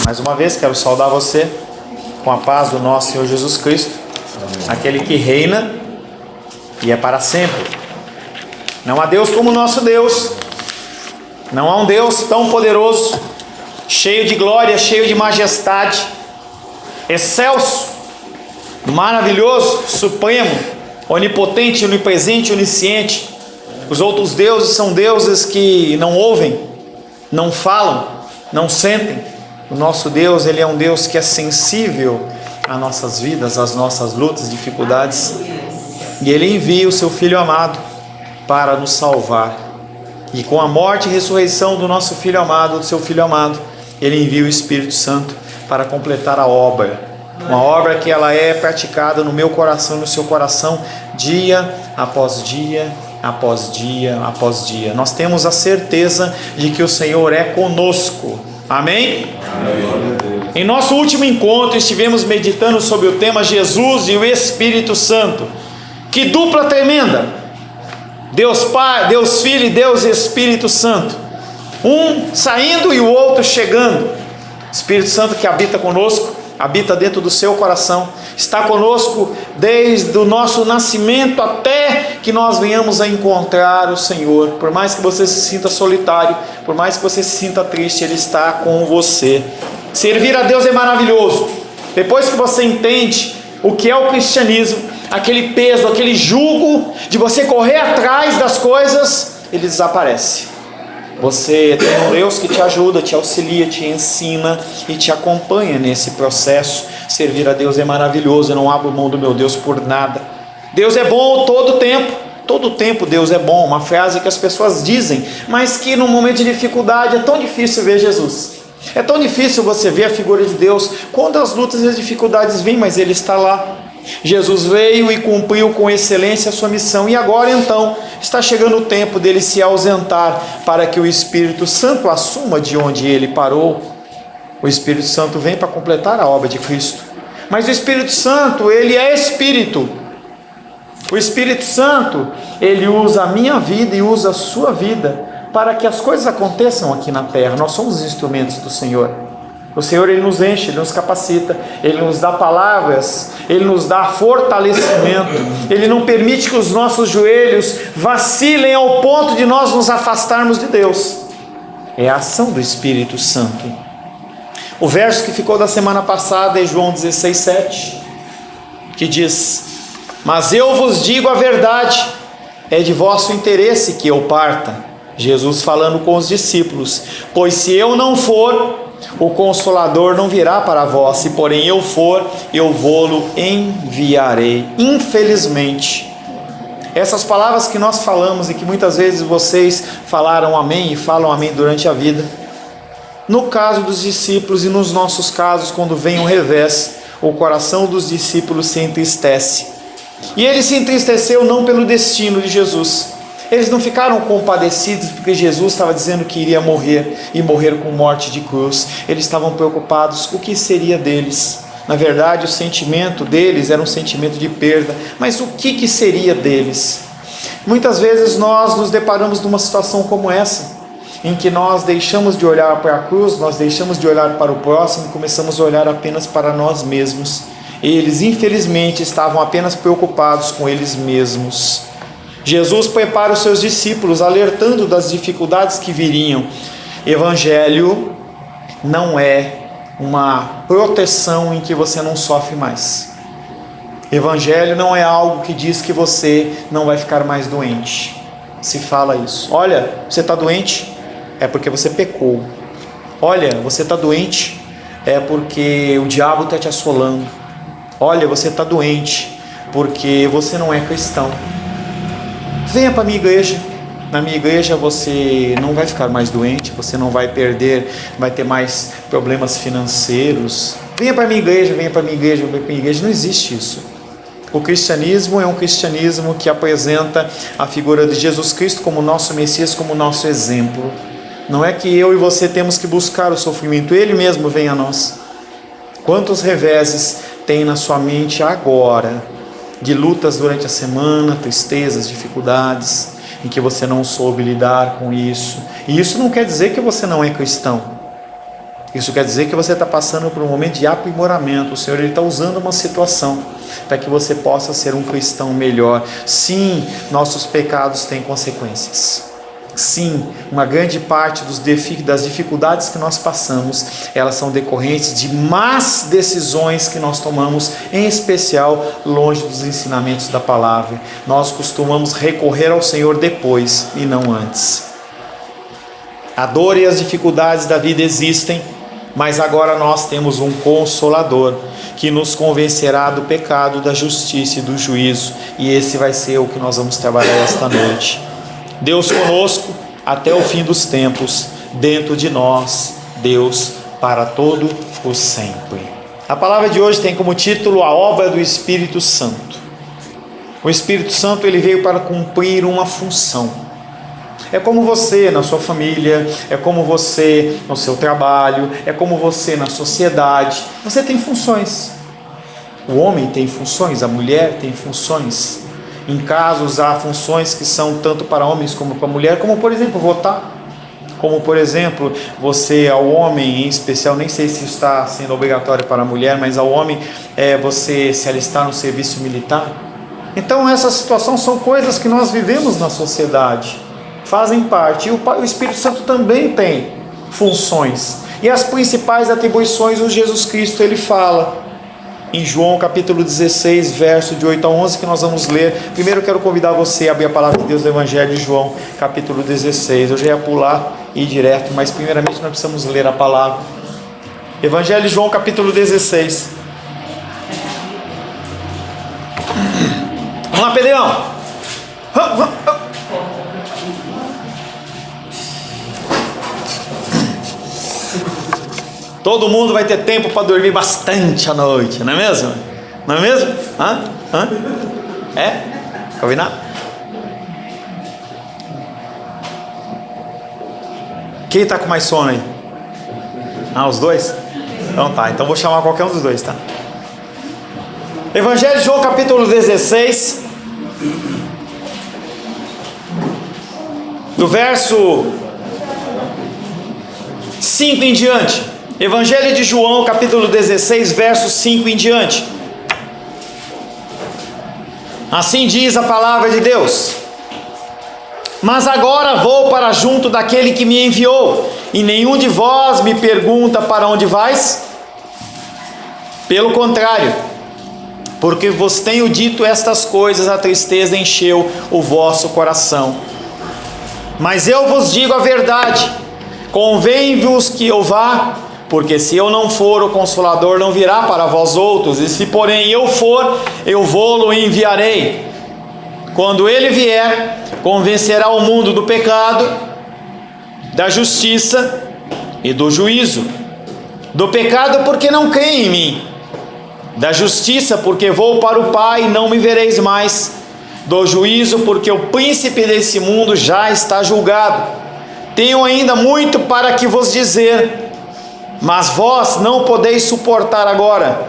Mais uma vez quero saudar você com a paz do nosso Senhor Jesus Cristo, aquele que reina e é para sempre. Não há Deus como o nosso Deus, não há um Deus tão poderoso, cheio de glória, cheio de majestade, excelso, maravilhoso, supremo, onipotente, onipresente, onisciente. Os outros deuses são deuses que não ouvem, não falam, não sentem. O nosso Deus, Ele é um Deus que é sensível às nossas vidas, às nossas lutas, dificuldades. E Ele envia o Seu Filho amado para nos salvar. E com a morte e ressurreição do nosso Filho amado, do Seu Filho amado, Ele envia o Espírito Santo para completar a obra. Uma obra que ela é praticada no meu coração, no seu coração, dia após dia, após dia, após dia. Nós temos a certeza de que o Senhor é conosco. Amém? Amém. Em nosso último encontro estivemos meditando sobre o tema Jesus e o Espírito Santo. Que dupla tremenda! Deus Pai, Deus Filho e Deus Espírito Santo. Um saindo e o outro chegando. Espírito Santo que habita conosco, habita dentro do seu coração, está conosco desde o nosso nascimento até que nós venhamos a encontrar o Senhor. Por mais que você se sinta solitário, por mais que você se sinta triste, Ele está com você. Servir a Deus é maravilhoso. Depois que você entende o que é o cristianismo, aquele peso, aquele jugo de você correr atrás das coisas, ele desaparece. Você tem um Deus que te ajuda, te auxilia, te ensina e te acompanha nesse processo. Servir a Deus é maravilhoso. Eu não abro mão do meu Deus por nada. Deus é bom todo tempo. Todo tempo Deus é bom. Uma frase que as pessoas dizem, mas que no momento de dificuldade é tão difícil ver Jesus. É tão difícil você ver a figura de Deus quando as lutas e as dificuldades vêm, mas Ele está lá. Jesus veio e cumpriu com excelência a sua missão, e agora então está chegando o tempo dele se ausentar para que o Espírito Santo assuma de onde ele parou. O Espírito Santo vem para completar a obra de Cristo, mas o Espírito Santo, ele é Espírito. O Espírito Santo, ele usa a minha vida e usa a sua vida para que as coisas aconteçam aqui na terra. Nós somos instrumentos do Senhor. O Senhor, Ele nos enche, Ele nos capacita, Ele nos dá palavras, Ele nos dá fortalecimento, Ele não permite que os nossos joelhos vacilem ao ponto de nós nos afastarmos de Deus. É a ação do Espírito Santo. O verso que ficou da semana passada é João 16:7, que diz: mas eu vos digo a verdade, é de vosso interesse que eu parta. Jesus falando com os discípulos: pois se eu não for, o Consolador não virá para vós, se porém eu for, eu vou-lo enviarei. Infelizmente, essas palavras que nós falamos e que muitas vezes vocês falaram amém e falam amém durante a vida, no caso dos discípulos e nos nossos casos, quando vem um revés, o coração dos discípulos se entristece. E ele se entristeceu não pelo destino de Jesus. Eles não ficaram compadecidos porque Jesus estava dizendo que iria morrer e morrer com morte de cruz. Eles estavam preocupados com o que seria deles. Na verdade, o sentimento deles era um sentimento de perda. Mas o que seria deles? Muitas vezes nós nos deparamos numa situação como essa, em que nós deixamos de olhar para a cruz, nós deixamos de olhar para o próximo e começamos a olhar apenas para nós mesmos. Eles, infelizmente, estavam apenas preocupados com eles mesmos. Jesus prepara os seus discípulos, alertando das dificuldades que viriam. Evangelho não é uma proteção em que você não sofre mais. Evangelho não é algo que diz que você não vai ficar mais doente. Se fala isso: olha, você está doente, é porque você pecou. Olha, você está doente, é porque o diabo está te assolando. Olha, você está doente, porque você não é cristão. Venha para a minha igreja. Na minha igreja você não vai ficar mais doente, você não vai perder, vai ter mais problemas financeiros. Venha para a minha igreja, venha para a minha igreja, venha para a minha igreja. Não existe isso. O cristianismo é um cristianismo que apresenta a figura de Jesus Cristo como nosso Messias, como nosso exemplo. Não é que eu e você temos que buscar o sofrimento, Ele mesmo vem a nós. Quantos reveses tem na sua mente agora, de lutas durante a semana, tristezas, dificuldades, em que você não soube lidar com isso? E isso não quer dizer que você não é cristão. Isso quer dizer que você está passando por um momento de aprimoramento. O Senhor está usando uma situação para que você possa ser um cristão melhor. Sim, nossos pecados têm consequências. Sim, uma grande parte das dificuldades que nós passamos, elas são decorrentes de más decisões que nós tomamos, em especial longe dos ensinamentos da palavra. Nós costumamos recorrer ao Senhor depois e não antes. A dor e as dificuldades da vida existem, mas agora nós temos um Consolador que nos convencerá do pecado, da justiça e do juízo, e esse vai ser o que nós vamos trabalhar esta noite. Deus conosco até o fim dos tempos, dentro de nós, Deus para todo o sempre. A palavra de hoje tem como título a obra do Espírito Santo. O Espírito Santo, ele veio para cumprir uma função. É como você na sua família, é como você no seu trabalho, é como você na sociedade. Você tem funções. O homem tem funções, a mulher tem funções. Em casos há funções que são tanto para homens como para mulher, como por exemplo votar. Como por exemplo, você ao homem em especial, nem sei se está sendo obrigatório para a mulher, mas ao homem você se alistar no serviço militar. Então essas situações são coisas que nós vivemos na sociedade. Fazem parte, e o Espírito Santo também tem funções, e as principais atribuições o Jesus Cristo ele fala em João capítulo 16, verso de 8 a 11, que nós vamos ler. Primeiro eu quero convidar você a abrir a palavra de Deus do Evangelho de João capítulo 16, eu já ia pular e ir direto, mas primeiramente nós precisamos ler a palavra. Evangelho de João capítulo 16. Vamos lá, Pedrão. Todo mundo vai ter tempo para dormir bastante à noite, não é mesmo? Não é mesmo? É? Combinado? Quem está com mais sono aí? Os dois? Então tá, então vou chamar qualquer um dos dois, tá? Evangelho de João capítulo 16, do verso 5 em diante. Evangelho de João, capítulo 16, verso 5 em diante. Assim diz a palavra de Deus: Mas agora vou para junto daquele que me enviou, e nenhum de vós me pergunta para onde vais? Pelo contrário, porque vos tenho dito estas coisas, a tristeza encheu o vosso coração. Mas eu vos digo a verdade, convém-vos que eu vá, porque se eu não for, o Consolador não virá para vós outros, e se porém eu for, eu vou-lo enviarei. Quando ele vier, convencerá o mundo do pecado, da justiça e do juízo. Do pecado, porque não creem em mim; da justiça, porque vou para o Pai e não me vereis mais; do juízo, porque o príncipe desse mundo já está julgado. Tenho ainda muito para que vos dizer, mas vós não podeis suportar agora.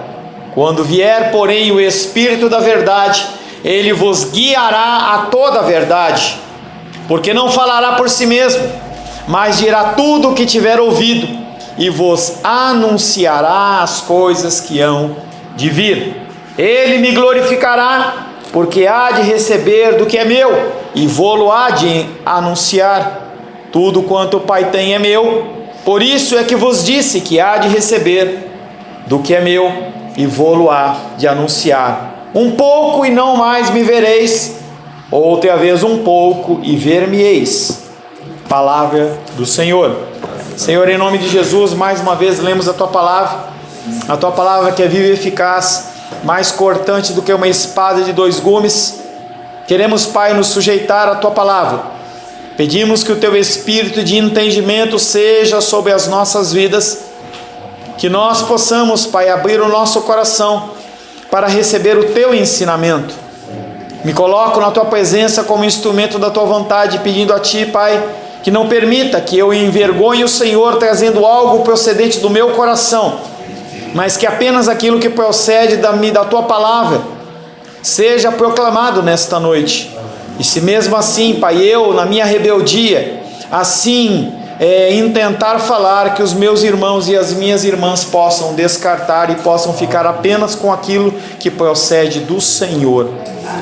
Quando vier, porém, o Espírito da verdade, ele vos guiará a toda a verdade, porque não falará por si mesmo, mas dirá tudo o que tiver ouvido, e vos anunciará as coisas que hão de vir. Ele me glorificará, porque há de receber do que é meu, e vô-lo há de anunciar. Tudo quanto o Pai tem é meu. Por isso é que vos disse que há de receber do que é meu, e vô-lo há de anunciar. Um pouco e não mais me vereis, outra vez um pouco e ver-me-eis. Palavra do Senhor. Senhor, em nome de Jesus, mais uma vez lemos a Tua palavra que é viva e eficaz, mais cortante do que uma espada de 2 gumes. Queremos, Pai, nos sujeitar à Tua palavra. Pedimos que o Teu Espírito de entendimento seja sobre as nossas vidas, que nós possamos, Pai, abrir o nosso coração para receber o Teu ensinamento. Me coloco na Tua presença como instrumento da Tua vontade, pedindo a Ti, Pai, que não permita que eu envergonhe o Senhor trazendo algo procedente do meu coração, mas que apenas aquilo que procede da Tua palavra seja proclamado nesta noite. E se mesmo assim, Pai, eu na minha rebeldia, assim em tentar falar que os meus irmãos e as minhas irmãs possam descartar e possam ficar apenas com aquilo que procede do Senhor.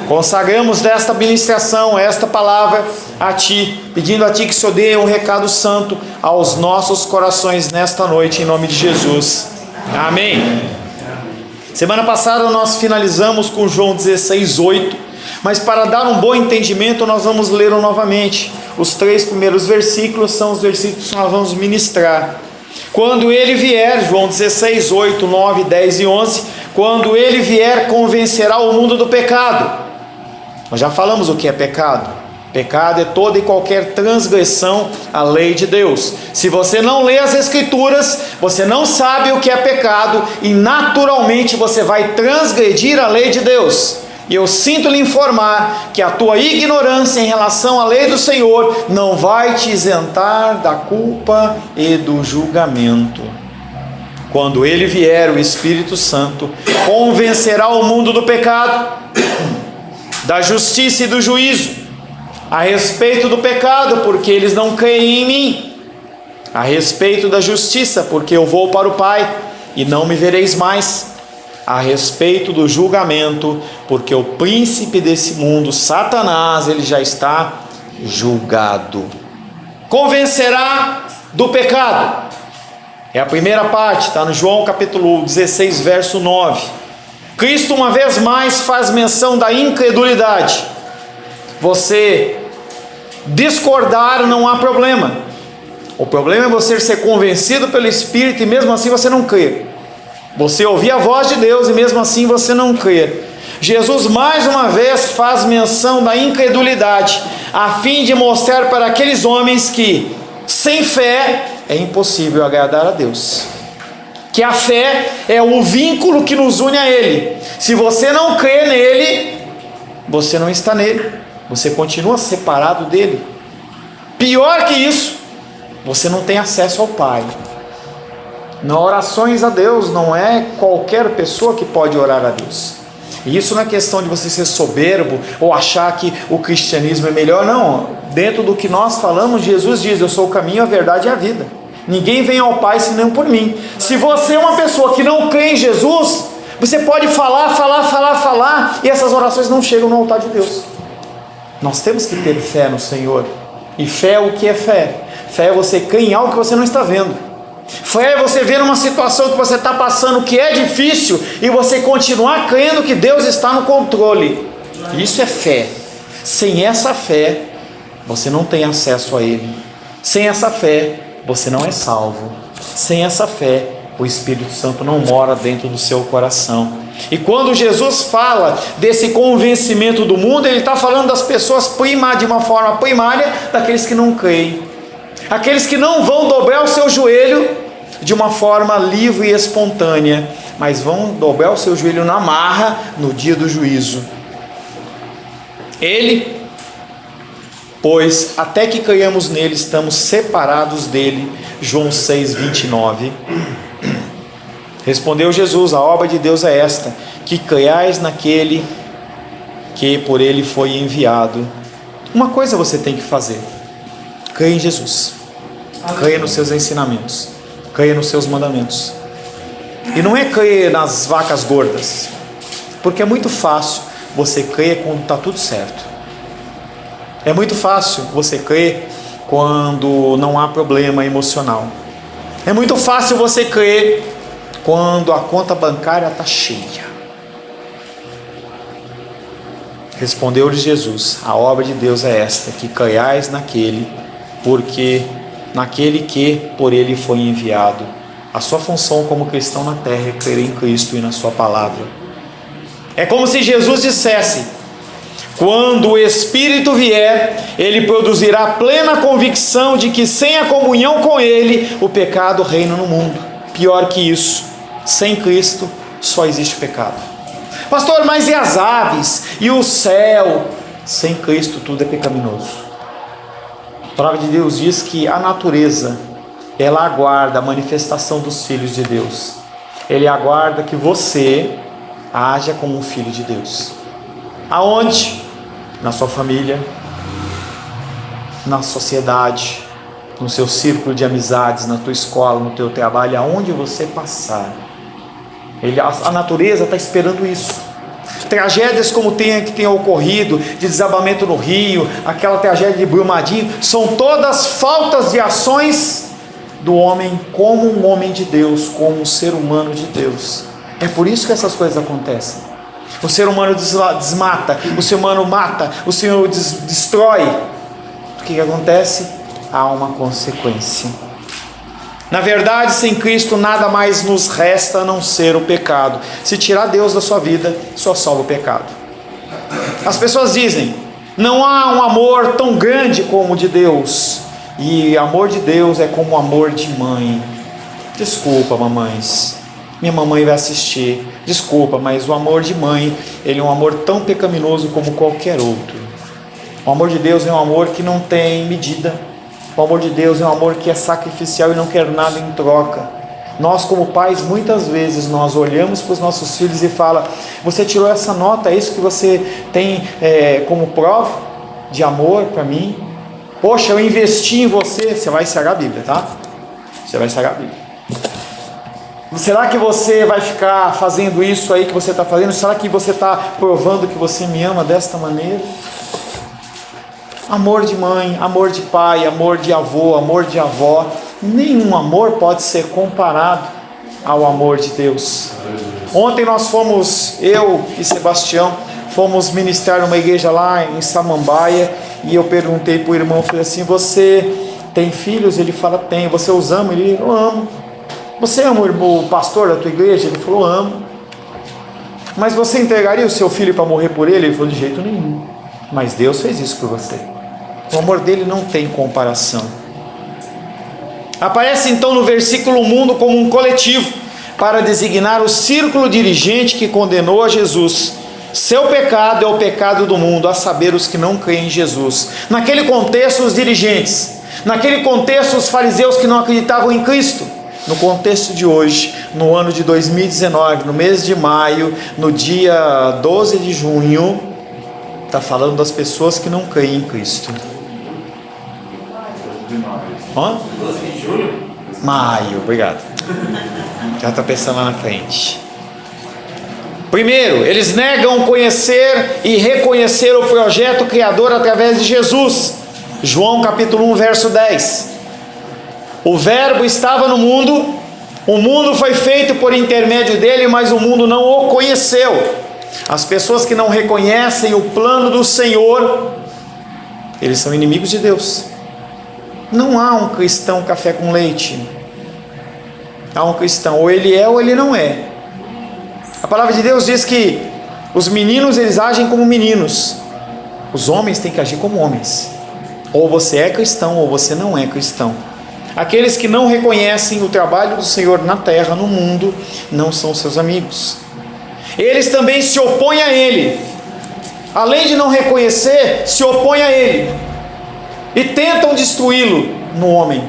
Consagramos desta ministração, esta palavra a Ti, pedindo a Ti que o Senhor dê um recado santo aos nossos corações nesta noite, em nome de Jesus. Amém. Semana passada nós finalizamos com João 16:8, mas para dar um bom entendimento nós vamos ler novamente. Os 3 primeiros versículos são os versículos que nós vamos ministrar. Quando ele vier, João 16:8, 9, 10 e 11, quando ele vier, convencerá o mundo do pecado. Nós já falamos o que é pecado. Pecado é toda e qualquer transgressão à lei de Deus. Se você não lê as Escrituras, você não sabe o que é pecado e naturalmente você vai transgredir a lei de Deus. E eu sinto lhe informar que a tua ignorância em relação à lei do Senhor não vai te isentar da culpa e do julgamento. Quando ele vier, o Espírito Santo convencerá o mundo do pecado, da justiça e do juízo. A respeito do pecado, porque eles não creem em mim. A respeito da justiça, porque eu vou para o Pai e não me vereis mais. A respeito do julgamento, porque o príncipe desse mundo, Satanás, ele já está julgado. Convencerá do pecado. É a primeira parte, está no João capítulo 16, verso 9. Cristo uma vez mais faz menção da incredulidade. Você discordar não há problema. O problema é você ser convencido pelo Espírito e mesmo assim você não crer. Você ouvir a voz de Deus e mesmo assim você não crer. Jesus mais uma vez faz menção da incredulidade, a fim de mostrar para aqueles homens que sem fé é impossível agradar a Deus. Que a fé é o vínculo que nos une a Ele. Se você não crê nele, você não está nele. Você continua separado dele. Pior que isso, você não tem acesso ao Pai. Nas orações a Deus, não é qualquer pessoa que pode orar a Deus. E isso não é questão de você ser soberbo ou achar que o cristianismo é melhor, não. Dentro do que nós falamos, Jesus diz: eu sou o caminho, a verdade e a vida. Ninguém vem ao Pai senão por mim. Se você é uma pessoa que não crê em Jesus, você pode falar, e essas orações não chegam no altar de Deus. Nós temos que ter fé no Senhor. E fé, o que é fé? Fé é você crer em algo que você não está vendo. Fé é você ver uma situação que você está passando que é difícil e você continuar crendo que Deus está no controle. Isso é fé. Sem essa fé, você não tem acesso a Ele. Sem essa fé, você não é salvo. Sem essa fé, o Espírito Santo não mora dentro do seu coração. E quando Jesus fala desse convencimento do mundo, Ele está falando das pessoas de uma forma primária, daqueles que não creem. Aqueles que não vão dobrar o seu joelho de uma forma livre e espontânea, mas vão dobrar o seu joelho na marra no dia do juízo. Ele, pois até que creiamos nele, estamos separados dele. João 6, 29. Respondeu Jesus: a obra de Deus é esta, que creiais naquele que por ele foi enviado. Uma coisa você tem que fazer: creia em Jesus, creia nos seus ensinamentos, creia nos seus mandamentos. E não é crer nas vacas gordas, porque é muito fácil você crer quando está tudo certo. É muito fácil você crer quando não há problema emocional. É muito fácil você crer quando a conta bancária está cheia. Respondeu-lhe Jesus: a obra de Deus é esta, que creiais naquele que por ele foi enviado. A sua função como cristão na terra é crer em Cristo e na sua palavra. É como se Jesus dissesse: quando o Espírito vier, ele produzirá plena convicção de que sem a comunhão com ele, o pecado reina no mundo. Pior que isso, sem Cristo só existe pecado. Pastor, mas e as aves? E o céu? Sem Cristo tudo é pecaminoso. A palavra de Deus diz que a natureza, ela aguarda a manifestação dos filhos de Deus. Ele aguarda que você haja como um filho de Deus. Aonde? Na sua família, na sociedade, no seu círculo de amizades, na tua escola, no teu trabalho, aonde você passar. A natureza está esperando isso. Tragédias como que tenha ocorrido, de desabamento no rio, aquela tragédia de Brumadinho, são todas faltas de ações do homem como um homem de Deus, como um ser humano de Deus. É por isso que essas coisas acontecem. O ser humano desmata, o ser humano mata, o Senhor destrói. O que acontece? Há uma consequência. Na verdade, sem Cristo nada mais nos resta a não ser o pecado. Se tirar Deus da sua vida, só salva o pecado. As pessoas dizem: não há um amor tão grande como o de Deus. E amor de Deus é como o amor de mãe. Desculpa, mamães, minha mamãe vai assistir. Desculpa, mas o amor de mãe, ele é um amor tão pecaminoso como qualquer outro. O amor de Deus é um amor que não tem medida. O amor de Deus é um amor que é sacrificial e não quer nada em troca. Nós como pais, muitas vezes, nós olhamos para os nossos filhos e fala: você tirou essa nota, é isso que você tem como prova de amor para mim? Poxa, eu investi em você. Você vai estragar a Bíblia, tá? Você vai estragar a Bíblia. Será que você vai ficar fazendo isso aí que você está fazendo? Será que você está provando que você me ama desta maneira? Amor de mãe, amor de pai, amor de avô, amor de avó, nenhum amor pode ser comparado ao amor de Deus. Ontem nós fomos, eu e Sebastião, fomos ministrar numa igreja lá em Samambaia, e eu perguntei para o irmão, falei assim: você tem filhos? Ele fala: tem. Você os ama? Ele: eu amo. Você ama o pastor da tua igreja? Ele falou: amo. Mas você entregaria o seu filho para morrer por ele? Ele falou: de jeito nenhum. Mas Deus fez isso por você. O amor dele não tem comparação. Aparece então no versículo o mundo como um coletivo, para designar o círculo dirigente que condenou a Jesus. Seu pecado é o pecado do mundo, a saber, os que não creem em Jesus. Naquele contexto, os dirigentes. Naquele contexto, os fariseus que não acreditavam em Cristo. No contexto de hoje, no ano de 2019, no mês de maio, no dia 12 de junho, está falando das pessoas que não creem em Cristo. Hã? 12 de julho? Maio, obrigado. Já está pensando lá na frente. Primeiro, eles negam conhecer e reconhecer o projeto criador através de Jesus. João capítulo 1, verso 10. O verbo estava no mundo, o mundo foi feito por intermédio dele, mas o mundo não o conheceu. As pessoas que não reconhecem o plano do Senhor, eles são inimigos de Deus. Não há um cristão café com leite. Há um cristão, ou ele é ou ele não é. A palavra de Deus diz que os meninos, eles agem como meninos. Os homens têm que agir como homens. Ou você é cristão ou você não é cristão. Aqueles que não reconhecem o trabalho do Senhor na terra, no mundo, não são seus amigos. Eles também se opõem a Ele. Além de não reconhecer, se opõem a Ele. E tentam destruí-lo no homem.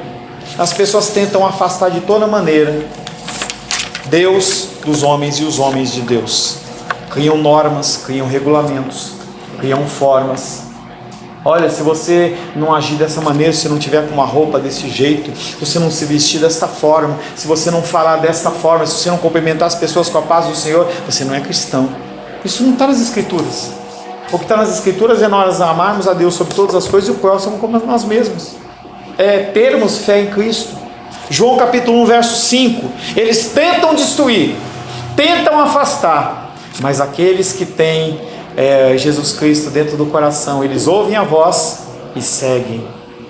As pessoas tentam afastar de toda maneira Deus dos homens e os homens de Deus. Criam normas, criam regulamentos, criam formas. Olha, se você não agir dessa maneira, se não tiver com uma roupa desse jeito, se você não se vestir desta forma, se você não falar desta forma, se você não cumprimentar as pessoas com a paz do Senhor, você não é cristão. Isso não está nas Escrituras. O que está nas Escrituras é nós amarmos a Deus sobre todas as coisas e o próximo como nós mesmos. É termos fé em Cristo. João capítulo 1, verso 5. Eles tentam destruir, tentam afastar, mas aqueles que têm Jesus Cristo dentro do coração, eles ouvem a voz e seguem.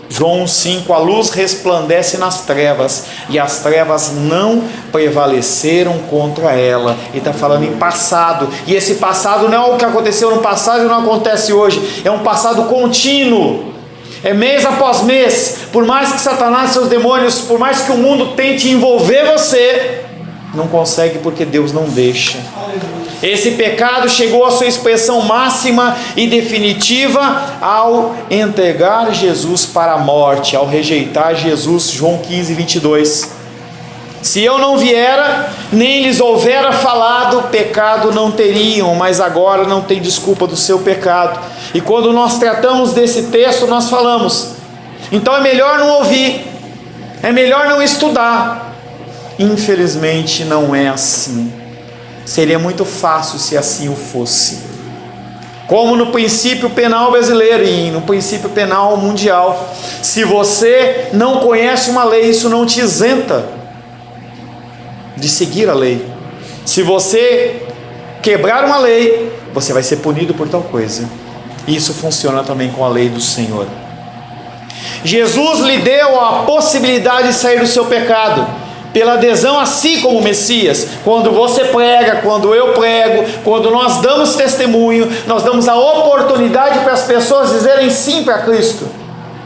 João 5, a luz resplandece nas trevas, e as trevas não prevaleceram contra ela. E está falando em passado, e esse passado não é o que aconteceu no passado e não acontece hoje, é um passado contínuo, é mês após mês. Por mais que Satanás e seus demônios, por mais que o mundo tente envolver você, não consegue, porque Deus não deixa. Esse pecado chegou à sua expressão máxima e definitiva ao entregar Jesus para a morte, ao rejeitar Jesus. João 15, 22. Se eu não viera, nem lhes houvera falado, pecado não teriam, mas agora não tem desculpa do seu pecado. E quando nós tratamos desse texto, nós falamos: Então é melhor não ouvir, é melhor não estudar. Infelizmente não é assim. Seria muito fácil se assim o fosse. Como no princípio penal brasileiro e no princípio penal mundial. Se você não conhece uma lei, isso não te isenta de seguir a lei. Se você quebrar uma lei, você vai ser punido por tal coisa. Isso funciona também com a lei do Senhor. Jesus lhe deu a possibilidade de sair do seu pecado, pela adesão a si como Messias. Quando você prega, quando eu prego, quando nós damos testemunho, nós damos a oportunidade para as pessoas dizerem sim para Cristo,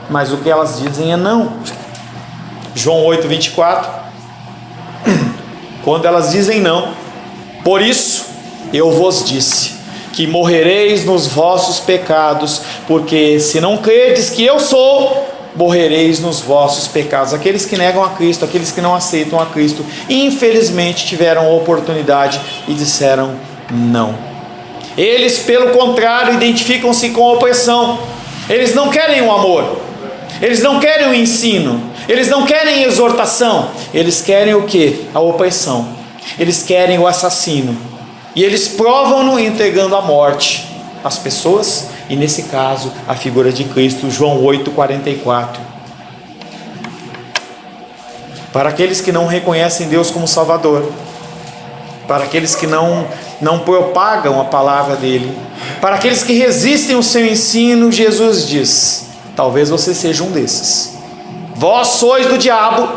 mas o que elas dizem é não. João 8:24, quando elas dizem não, por isso eu vos disse que morrereis nos vossos pecados, porque se não credes que eu sou, morrereis nos vossos pecados. Aqueles que negam a Cristo, aqueles que não aceitam a Cristo, infelizmente tiveram a oportunidade e disseram não. Eles, pelo contrário, identificam-se com a opressão. Eles não querem o amor, eles não querem o ensino, eles não querem exortação. Eles querem o que? A opressão. Eles querem o assassino, e eles provam-no entregando a morte às pessoas, e nesse caso a figura de Cristo. João 8:44. Para aqueles que não reconhecem Deus como Salvador, para aqueles que não propagam a palavra dele, para aqueles que resistem ao seu ensino, Jesus diz: talvez você seja um desses. Vós sois do diabo,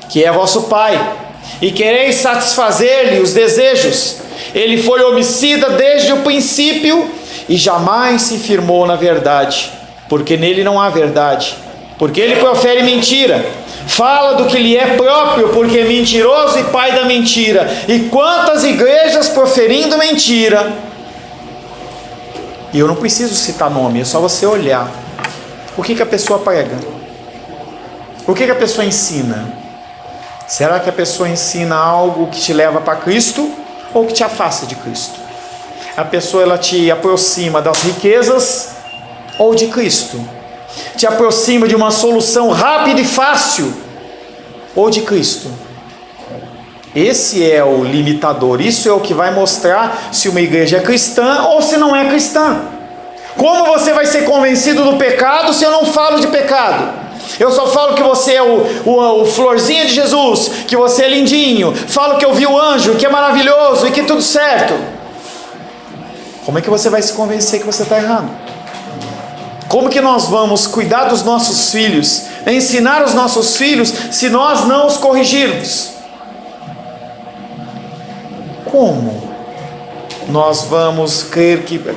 que é vosso pai, e quereis satisfazer-lhe os desejos. Ele foi homicida desde o princípio e jamais se firmou na verdade, porque nele não há verdade, porque ele profere mentira, fala do que lhe é próprio, porque é mentiroso e pai da mentira. E quantas igrejas proferindo mentira, e eu não preciso citar nome, é só você olhar o que a pessoa prega, o que a pessoa ensina. Será que a pessoa ensina algo que te leva para Cristo ou que te afasta de Cristo? A pessoa, ela te aproxima das riquezas ou de Cristo? Te aproxima de uma solução rápida e fácil ou de Cristo? Esse é o limitador. Isso é o que vai mostrar se uma igreja é cristã ou se não é cristã. Como você vai ser convencido do pecado se eu não falo de pecado? Eu só falo que você é o florzinha de Jesus, que você é lindinho, falo que eu vi o anjo, que é maravilhoso e que tudo certo. Como é que você vai se convencer que você está errado? Como que nós vamos cuidar dos nossos filhos, ensinar os nossos filhos, se nós não os corrigirmos? Como nós vamos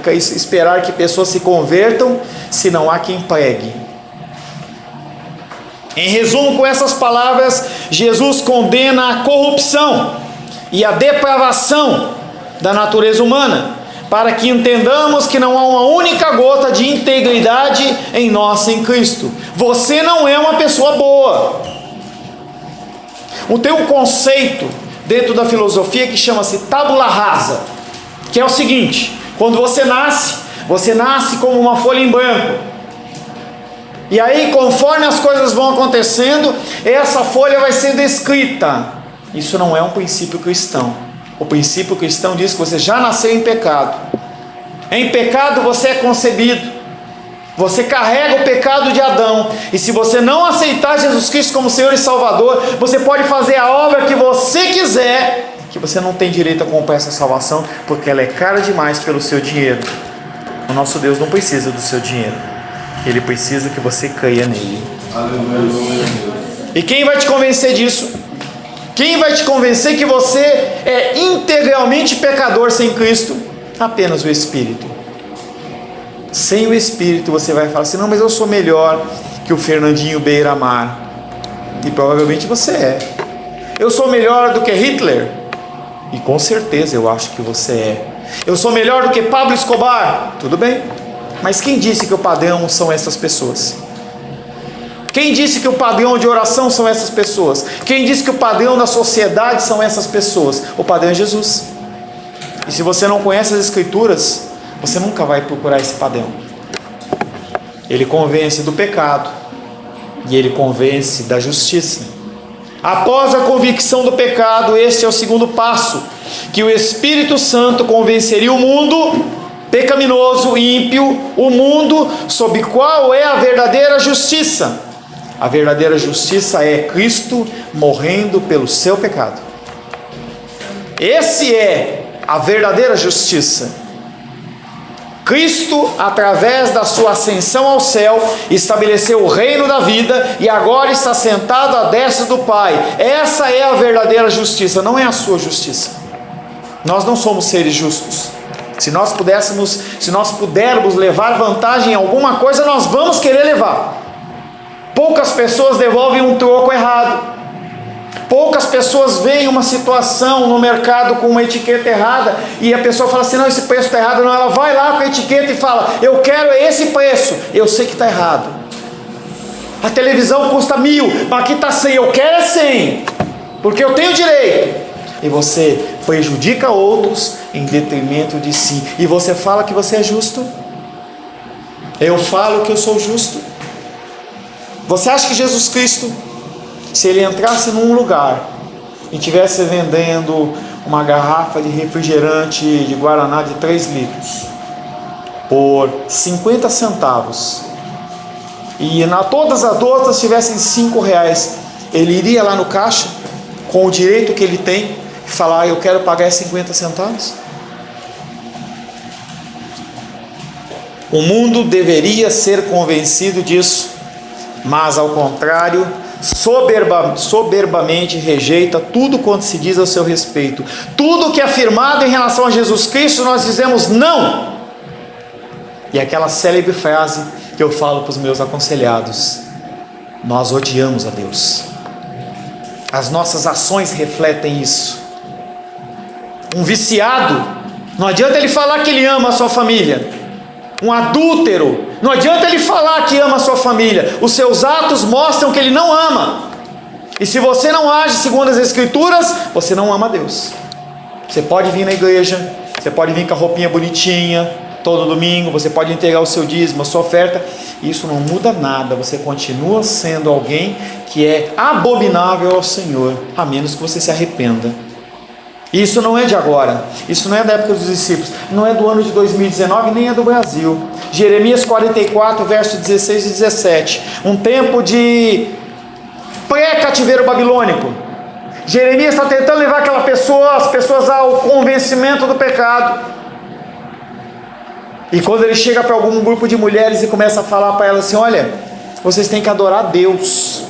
esperar que pessoas se convertam, se não há quem pregue? Em resumo, com essas palavras, Jesus condena a corrupção e a depravação da natureza humana, para que entendamos que não há uma única gota de integridade em nós sem Cristo. Você não é uma pessoa boa. Tem um conceito dentro da filosofia que chama-se tábula rasa, que é o seguinte: quando você nasce como uma folha em branco. E aí, conforme as coisas vão acontecendo, essa folha vai sendo escrita. Isso não é um princípio cristão. O princípio cristão diz que você já nasceu em pecado. Em pecado você é concebido. Você carrega o pecado de Adão. E se você não aceitar Jesus Cristo como Senhor e Salvador, você pode fazer a obra que você quiser, que você não tem direito a comprar essa salvação, porque ela é cara demais pelo seu dinheiro. O nosso Deus não precisa do seu dinheiro. Ele precisa que você creia nele. Aleluia. E quem vai te convencer disso? Quem vai te convencer que você é integralmente pecador sem Cristo? Apenas o Espírito. Sem o Espírito você vai falar assim: não, mas eu sou melhor que o Fernandinho Beiramar. E provavelmente você é. Eu sou melhor do que Hitler. E com certeza eu acho que você é. Eu sou melhor do que Pablo Escobar. Tudo bem. Mas quem disse que o padrão são essas pessoas? Quem disse que o padrão de oração são essas pessoas? Quem disse que o padrão da sociedade são essas pessoas? O padrão é Jesus. E se você não conhece as Escrituras, você nunca vai procurar esse padrão. Ele convence do pecado, e Ele convence da justiça. Após a convicção do pecado, este é o segundo passo, que o Espírito Santo convenceria o mundo pecaminoso e ímpio, o mundo sobre qual é a verdadeira justiça. A verdadeira justiça é Cristo morrendo pelo seu pecado. Esse é a verdadeira justiça. Cristo, através da sua ascensão ao céu, estabeleceu o reino da vida e agora está sentado à destra do Pai. Essa é a verdadeira justiça, não é a sua justiça. Nós não somos seres justos. Se nós pudermos levar vantagem em alguma coisa, nós vamos querer levar. Poucas pessoas devolvem um troco errado. Poucas pessoas veem uma situação no mercado com uma etiqueta errada e a pessoa fala assim, não, esse preço está errado. Não, ela vai lá com a etiqueta e fala, eu quero esse preço, eu sei que está errado. A televisão custa 1.000, mas aqui está 100, eu quero é 100, porque eu tenho direito. E você prejudica outros em detrimento de si. E você fala que você é justo? Eu falo que eu sou justo? Você acha que Jesus Cristo, se ele entrasse num lugar e estivesse vendendo uma garrafa de refrigerante de Guaraná de 3 litros por 50 centavos e todas as outras tivessem 5 reais, ele iria lá no caixa com o direito que ele tem e falar, eu quero pagar 50 centavos? O mundo deveria ser convencido disso, mas ao contrário, soberbamente rejeita tudo quanto se diz ao seu respeito. Tudo que é afirmado em relação a Jesus Cristo, nós dizemos não. E aquela célebre frase que eu falo para os meus aconselhados, nós odiamos a Deus. As nossas ações refletem isso. Um viciado, não adianta ele falar que ele ama a sua família. Um adúltero, não adianta ele falar que ama a sua família. Os seus atos mostram que ele não ama. E se você não age segundo as Escrituras, você não ama a Deus. Você pode vir na igreja, você pode vir com a roupinha bonitinha todo domingo, você pode entregar o seu dízimo, a sua oferta, isso não muda nada. Você continua sendo alguém que é abominável ao Senhor, a menos que você se arrependa. Isso não é de agora, isso não é da época dos discípulos, não é do ano de 2019, nem é do Brasil. Jeremias 44, verso 16 e 17, um tempo de pré-cativeiro babilônico. Jeremias está tentando levar as pessoas ao convencimento do pecado. E quando ele chega para algum grupo de mulheres e começa a falar para elas assim, olha, vocês têm que adorar a Deus,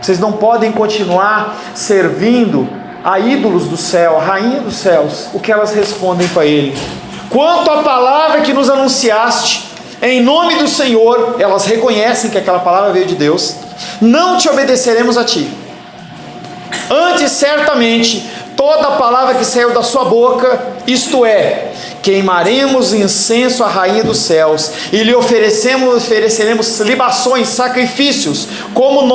vocês não podem continuar servindo a ídolos do céu, a rainha dos céus. O que elas respondem para ele? Quanto à palavra que nos anunciaste em nome do Senhor, elas reconhecem que aquela palavra veio de Deus, não te obedeceremos a ti. Antes, certamente, toda a palavra que saiu da sua boca, isto é, queimaremos incenso à rainha dos céus e lhe ofereceremos libações, sacrifícios, como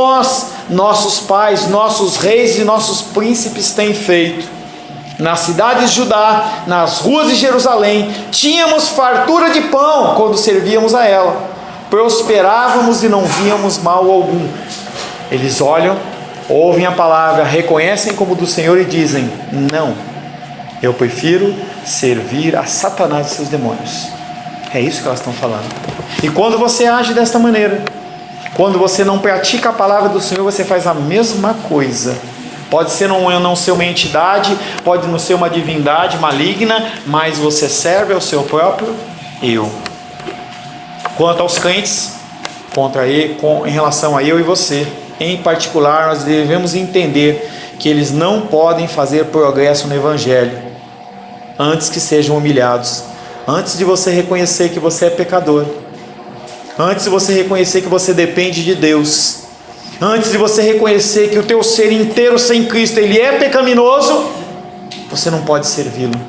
nossos pais, nossos reis e nossos príncipes têm feito. Nas cidades de Judá, nas ruas de Jerusalém, tínhamos fartura de pão quando servíamos a ela, prosperávamos e não víamos mal algum. Eles olham, ouvem a palavra, reconhecem como do Senhor e dizem, não, eu prefiro servir a Satanás e seus demônios. É isso que elas estão falando. E quando você age desta maneira, quando você não pratica a palavra do Senhor, você faz a mesma coisa. Pode ser não ser uma entidade, pode não ser uma divindade maligna, mas você serve ao seu próprio eu. Quanto aos crentes, em relação a eu e você, em particular, nós devemos entender que eles não podem fazer progresso no Evangelho antes que sejam humilhados, antes de você reconhecer que você é pecador, antes de você reconhecer que você depende de Deus, antes de você reconhecer que o teu ser inteiro sem Cristo, ele é pecaminoso, você não pode servi-lo,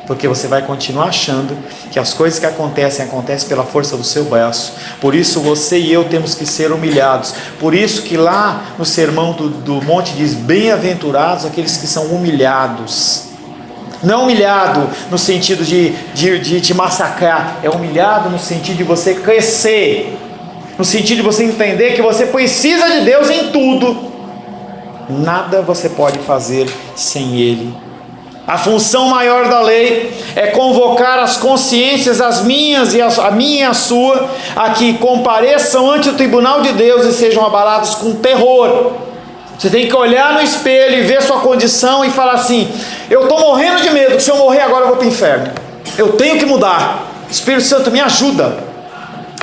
porque você vai continuar achando que as coisas que acontecem pela força do seu braço. Por isso você e eu temos que ser humilhados. Por isso que lá no sermão do monte diz, bem-aventurados aqueles que são humilhados. Não humilhado no sentido de te massacrar, é humilhado no sentido de você crescer, no sentido de você entender que você precisa de Deus em tudo. Nada você pode fazer sem Ele. A função maior da lei é convocar as consciências, as minhas e a minha e a sua, a que compareçam ante o tribunal de Deus e sejam abalados com terror. Você tem que olhar no espelho e ver sua condição e falar assim: eu estou morrendo de medo, que se eu morrer agora eu vou para o inferno. Eu tenho que mudar. Espírito Santo, me ajuda.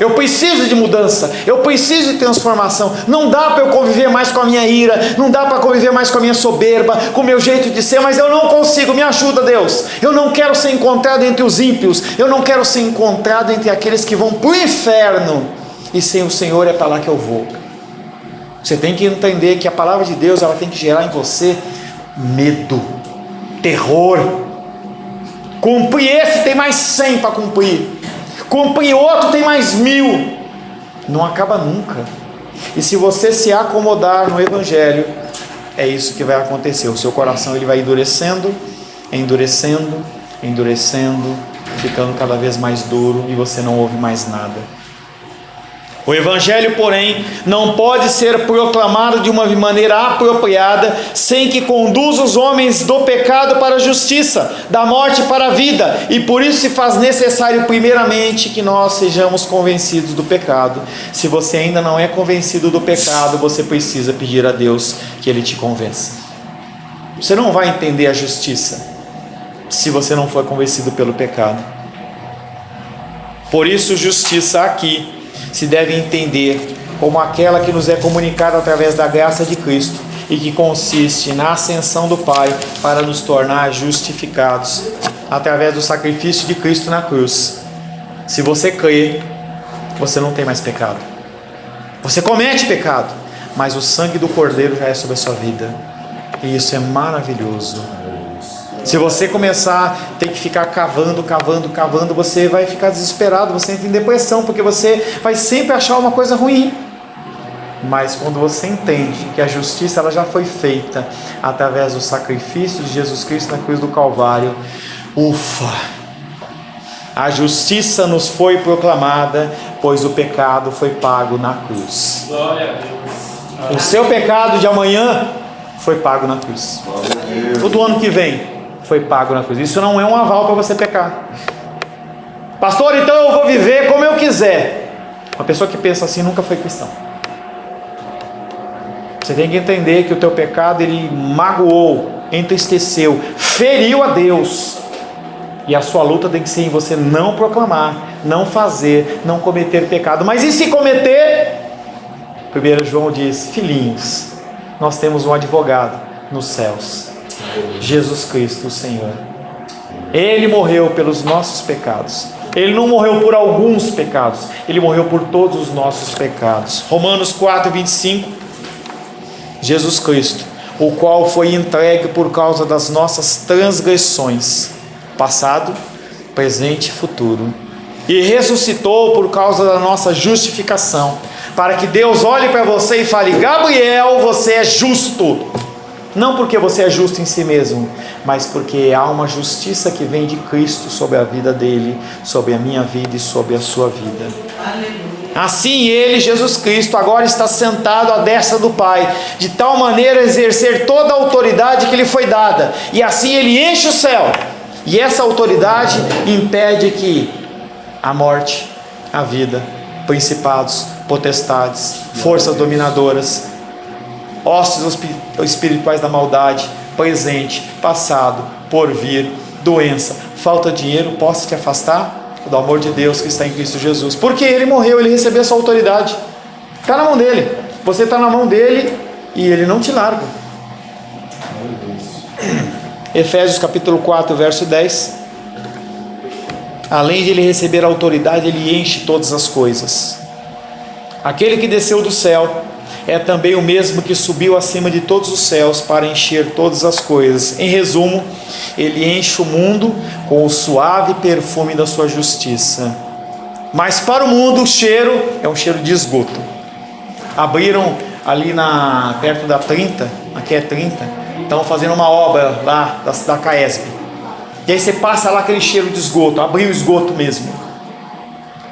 Eu preciso de mudança, eu preciso de transformação. Não dá para eu conviver mais com a minha ira, não dá para conviver mais com a minha soberba, com o meu jeito de ser, mas eu não consigo. Me ajuda, Deus. Eu não quero ser encontrado entre os ímpios, eu não quero ser encontrado entre aqueles que vão para o inferno, e sem o Senhor é para lá que eu vou. Você tem que entender que a palavra de Deus, ela tem que gerar em você medo, terror. Cumprir esse, tem mais 100 para cumprir. Cumprir outro, tem mais 1000. Não acaba nunca. E se você se acomodar no Evangelho, é isso que vai acontecer. O seu coração ele vai endurecendo, endurecendo, endurecendo, ficando cada vez mais duro, e você não ouve mais nada. O Evangelho, porém, não pode ser proclamado de uma maneira apropriada sem que conduza os homens do pecado para a justiça, da morte para a vida, e por isso se faz necessário primeiramente que nós sejamos convencidos do pecado. Se você ainda não é convencido do pecado, você precisa pedir a Deus que Ele te convença. Você não vai entender a justiça se você não for convencido pelo pecado. Por isso, justiça aqui se deve entender como aquela que nos é comunicada através da graça de Cristo e que consiste na ascensão do Pai para nos tornar justificados através do sacrifício de Cristo na cruz. Se você crê, você não tem mais pecado. Você comete pecado, mas o sangue do Cordeiro já é sobre a sua vida, e isso é maravilhoso. Se você começar a ter que ficar cavando, você vai ficar desesperado, você entra em depressão, porque você vai sempre achar uma coisa ruim. Mas quando você entende que a justiça ela já foi feita através do sacrifício de Jesus Cristo na cruz do Calvário, ufa! A justiça nos foi proclamada, pois o pecado foi pago na cruz. Glória a Deus. O seu pecado de amanhã foi pago na cruz. O do ano que vem foi pago na cruz. Isso não é um aval para você pecar. Pastor, então eu vou viver como eu quiser. Uma pessoa que pensa assim nunca foi cristão. Você tem que entender que o teu pecado ele magoou, entristeceu, feriu a Deus. E a sua luta tem que ser em você não proclamar, não fazer, não cometer pecado. Mas e se cometer? 1 João diz: filhinhos, nós temos um advogado nos céus, Jesus Cristo, o Senhor. Ele morreu pelos nossos pecados. Ele não morreu por alguns pecados, Ele morreu por todos os nossos pecados. Romanos 4:25. Jesus Cristo, o qual foi entregue por causa das nossas transgressões, passado, presente e futuro, e ressuscitou por causa da nossa justificação, para que Deus olhe para você e fale: Gabriel, você é justo. Não porque você é justo em si mesmo, mas porque há uma justiça que vem de Cristo sobre a vida dele, sobre a minha vida e sobre a sua vida. Assim ele, Jesus Cristo, agora está sentado à destra do Pai, de tal maneira a exercer toda a autoridade que lhe foi dada, e assim ele enche o céu, e essa autoridade impede que a morte, a vida, principados, potestades, forças dominadoras, hostes espirituais da maldade, presente, passado, porvir, doença, falta de dinheiro, possa te afastar do amor de Deus que está em Cristo Jesus. Porque Ele morreu, Ele recebeu essa autoridade. Está na mão dEle. Você está na mão dEle e Ele não te larga. Efésios capítulo 4, verso 10. Além de Ele receber a autoridade, Ele enche todas as coisas. Aquele que desceu do céu é também o mesmo que subiu acima de todos os céus para encher todas as coisas. Em resumo, Ele enche o mundo com o suave perfume da sua justiça. Mas para o mundo o cheiro é um cheiro de esgoto. Abriram ali perto da 30, aqui é 30, estão fazendo uma obra lá da Caesp. E aí você passa lá aquele cheiro de esgoto, abriu o esgoto mesmo.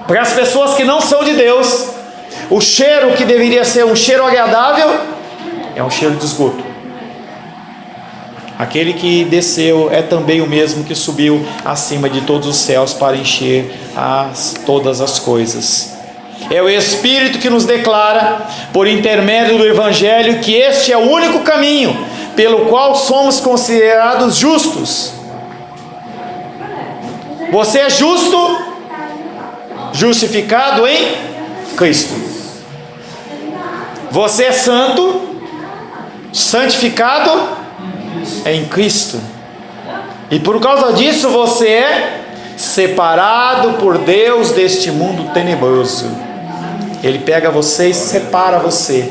Para as pessoas que não são de Deus, O cheiro que deveria ser um cheiro agradável é um cheiro de esgoto. Aquele que desceu é também o mesmo que subiu acima de todos os céus para encher todas as coisas. É o Espírito que nos declara, por intermédio do Evangelho, que este é o único caminho pelo qual somos considerados justos. Você é justo, justificado em Cristo. Você é santo, santificado em Cristo. E por causa disso você é separado por Deus deste mundo tenebroso. Ele pega você e separa você.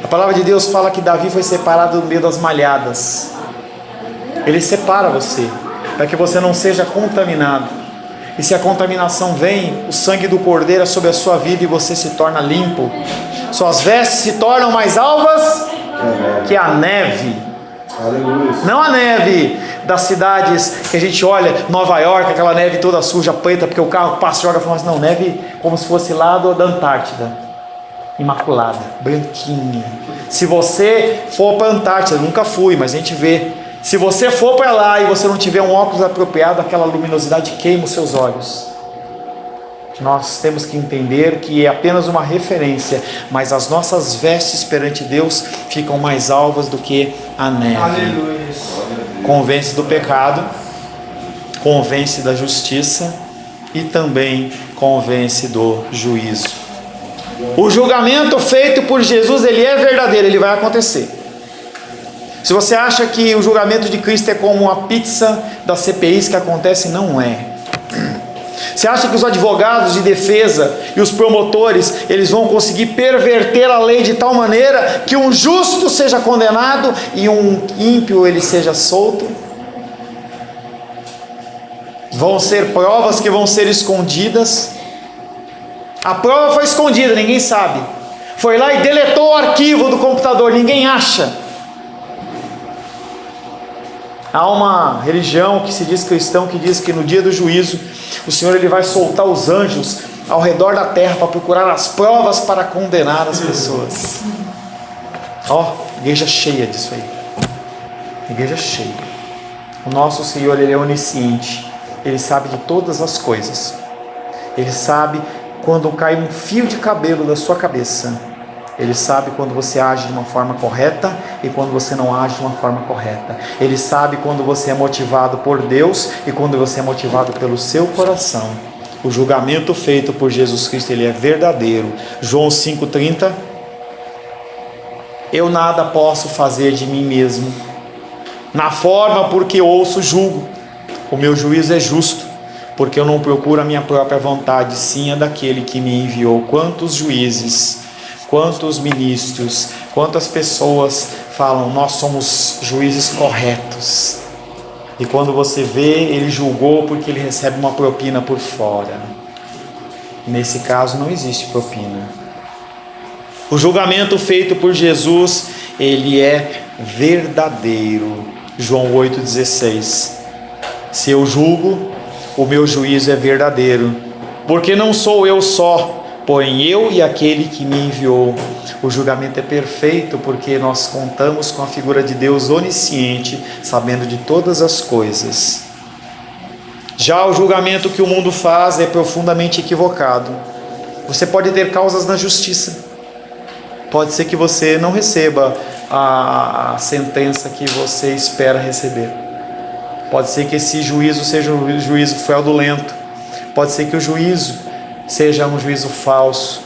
A palavra de Deus fala que Davi foi separado no meio das malhadas. Ele separa você, para que você não seja contaminado. E se a contaminação vem, o sangue do Cordeiro é sobre a sua vida e você se torna limpo. Suas vestes se tornam mais alvas que a neve. Não a neve das cidades que a gente olha, Nova York, aquela neve toda suja, preta, porque o carro passa e joga fumaça. Não, neve como se fosse lá da Antártida, imaculada, branquinha. Se você for para a Antártida, nunca fui, mas a gente vê. Se você for para lá e você não tiver um óculos apropriado, aquela luminosidade queima os seus olhos. Nós temos que entender que é apenas uma referência, mas as nossas vestes perante Deus ficam mais alvas do que a neve. Aleluia. Convence do pecado, convence da justiça e também convence do juízo. O julgamento feito por Jesus, ele é verdadeiro, ele vai acontecer. Se você acha que o julgamento de Cristo é como uma pizza das CPIs que acontece, não é. Você acha que os advogados de defesa e os promotores, eles vão conseguir perverter a lei de tal maneira que um justo seja condenado e um ímpio ele seja solto? Vão ser provas que vão ser escondidas. A prova foi escondida, ninguém sabe. Foi lá e deletou o arquivo do computador, ninguém acha. Há uma religião que se diz cristão que diz que no dia do juízo o Senhor ele vai soltar os anjos ao redor da terra para procurar as provas para condenar as pessoas. Igreja cheia disso aí. Igreja cheia. O nosso Senhor ele é onisciente. Ele sabe de todas as coisas. Ele sabe quando cai um fio de cabelo da sua cabeça. Ele sabe quando você age de uma forma correta e quando você não age de uma forma correta. Ele sabe quando você é motivado por Deus e quando você é motivado pelo seu coração. O julgamento feito por Jesus Cristo, ele é verdadeiro. João 5,30. Eu nada posso fazer de mim mesmo. Na forma porque ouço, julgo. O meu juízo é justo, porque eu não procuro a minha própria vontade, sim a daquele que me enviou. Quantos juízes, quantos ministros, quantas pessoas falam, nós somos juízes corretos. E quando você vê, ele julgou porque ele recebe uma propina por fora. Nesse caso não existe propina. O julgamento feito por Jesus, ele é verdadeiro. João 8,16. Se eu julgo, o meu juízo é verdadeiro, porque não sou eu só, porém eu e aquele que me enviou. O julgamento é perfeito porque nós contamos com a figura de Deus onisciente, sabendo de todas as coisas. Já o julgamento que o mundo faz é profundamente equivocado. Você pode ter causas na justiça. Pode ser que você não receba a sentença que você espera receber. Pode ser que esse juízo seja um juízo fraudulento. Pode ser que o juízo seja um juízo falso.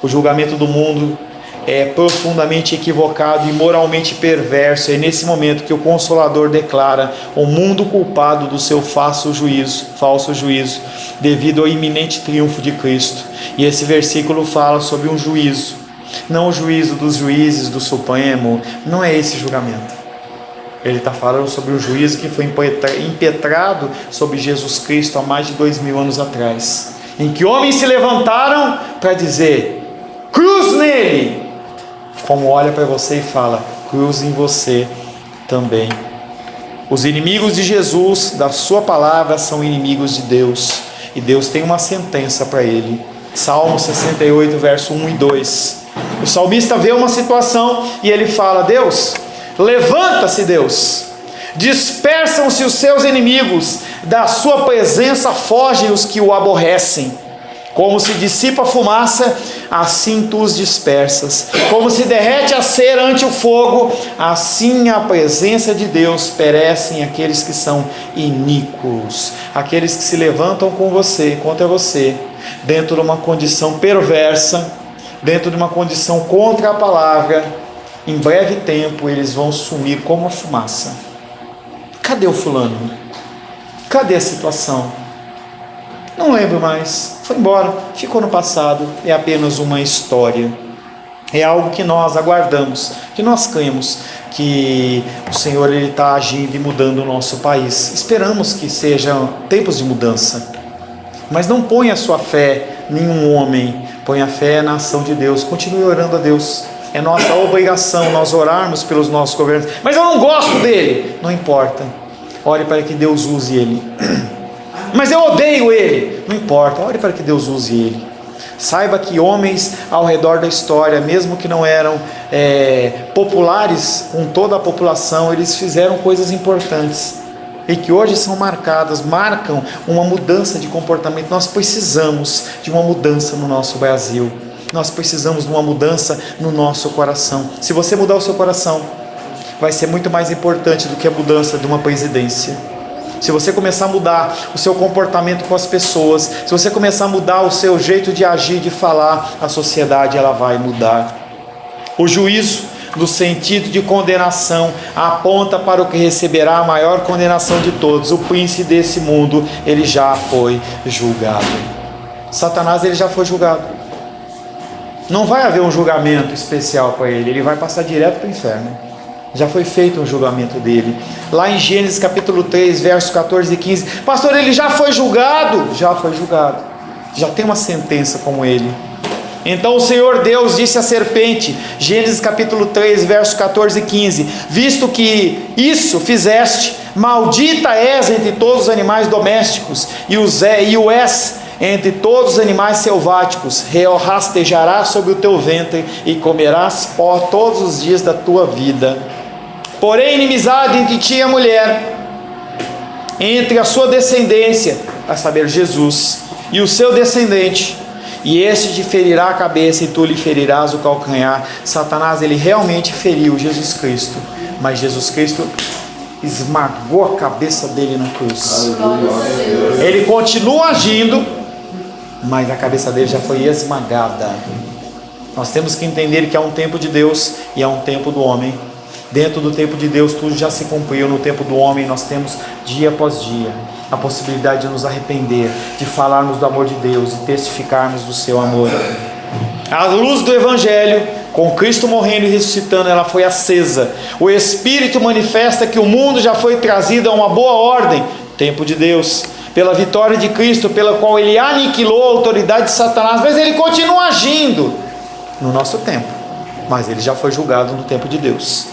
O julgamento do mundo é profundamente equivocado e moralmente perverso. É nesse momento que o Consolador declara o mundo culpado do seu falso juízo, devido ao iminente triunfo de Cristo. E esse versículo fala sobre um juízo, não o juízo dos juízes do Supremo, não é esse julgamento. Ele está falando sobre um juízo que foi impetrado sobre Jesus Cristo há mais de 2000 anos atrás, em que homens se levantaram para dizer, cruz nele, como olha para você e fala, cruz em você também. Os inimigos de Jesus, da sua palavra, são inimigos de Deus, e Deus tem uma sentença para ele. Salmo 68, verso 1 e 2. O salmista vê uma situação e ele fala: Deus, levanta-se, Deus, dispersam-se os seus inimigos, da sua presença fogem os que o aborrecem. Como se dissipa a fumaça, assim tu os dispersas. Como se derrete a cera ante o fogo, assim a presença de Deus perecem aqueles que são iníquos, aqueles que se levantam contra você, dentro de uma condição perversa, dentro de uma condição contra a palavra. Em breve tempo eles vão sumir como a fumaça. Cadê o fulano? Cadê a situação? Não lembro mais, foi embora, ficou no passado, é apenas uma história. É algo que nós aguardamos, que nós cremos que o Senhor está agindo e mudando o nosso país. Esperamos que sejam tempos de mudança, mas não ponha a sua fé em nenhum homem, ponha a fé na ação de Deus. Continue orando a Deus, é nossa obrigação nós orarmos pelos nossos governos. Mas eu não gosto dele, não importa, ore para que Deus use ele. Mas eu odeio ele, não importa, ore para que Deus use ele. Saiba que homens ao redor da história, mesmo que não eram populares com toda a população, eles fizeram coisas importantes e que hoje são marcam uma mudança de comportamento. Nós precisamos de uma mudança no nosso Brasil, nós precisamos de uma mudança no nosso coração. Se você mudar o seu coração, vai ser muito mais importante do que a mudança de uma presidência. Se você começar a mudar o seu comportamento com as pessoas, se você começar a mudar o seu jeito de agir, de falar, a sociedade ela vai mudar. O juízo, no sentido de condenação, aponta para o que receberá a maior condenação de todos. O príncipe desse mundo, ele já foi julgado. Satanás, ele já foi julgado. Não vai haver um julgamento especial para ele, ele vai passar direto para o inferno. Já foi feito um julgamento dele. Lá em Gênesis capítulo 3, versos 14 e 15. Pastor, ele já foi julgado? Já foi julgado. Já tem uma sentença como ele. Então o Senhor Deus disse à serpente, Gênesis capítulo 3, versos 14 e 15: visto que isso fizeste, maldita és entre todos os animais domésticos, e o és entre todos os animais selváticos. Rastejarás sobre o teu ventre, e comerás pó todos os dias da tua vida. Porém, inimizade entre ti e a mulher, entre a sua descendência, a saber, Jesus, e o seu descendente, e este te ferirá a cabeça, e tu lhe ferirás o calcanhar. Satanás, ele realmente feriu Jesus Cristo, mas Jesus Cristo esmagou a cabeça dele na cruz. Ele continua agindo, mas a cabeça dele já foi esmagada. Nós temos que entender que há um tempo de Deus e há um tempo do homem. Dentro do tempo de Deus tudo já se cumpriu. No tempo do homem nós temos dia após dia a possibilidade de nos arrepender, de falarmos do amor de Deus e testificarmos do seu amor. A luz do Evangelho, com Cristo morrendo e ressuscitando, ela foi acesa. O Espírito manifesta que o mundo já foi trazido a uma boa ordem. Tempo de Deus, pela vitória de Cristo, pela qual ele aniquilou a autoridade de Satanás, mas ele continua agindo no nosso tempo, mas ele já foi julgado no tempo de Deus.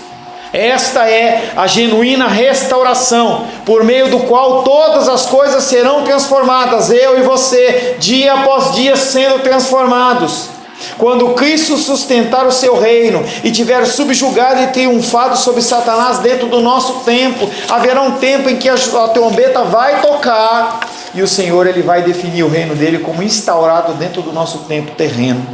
Esta é a genuína restauração, por meio do qual todas as coisas serão transformadas, eu e você, dia após dia sendo transformados. Quando Cristo sustentar o seu reino e tiver subjugado e triunfado sobre Satanás dentro do nosso tempo, haverá um tempo em que a trombeta vai tocar e o Senhor ele vai definir o reino dele como instaurado dentro do nosso tempo terreno.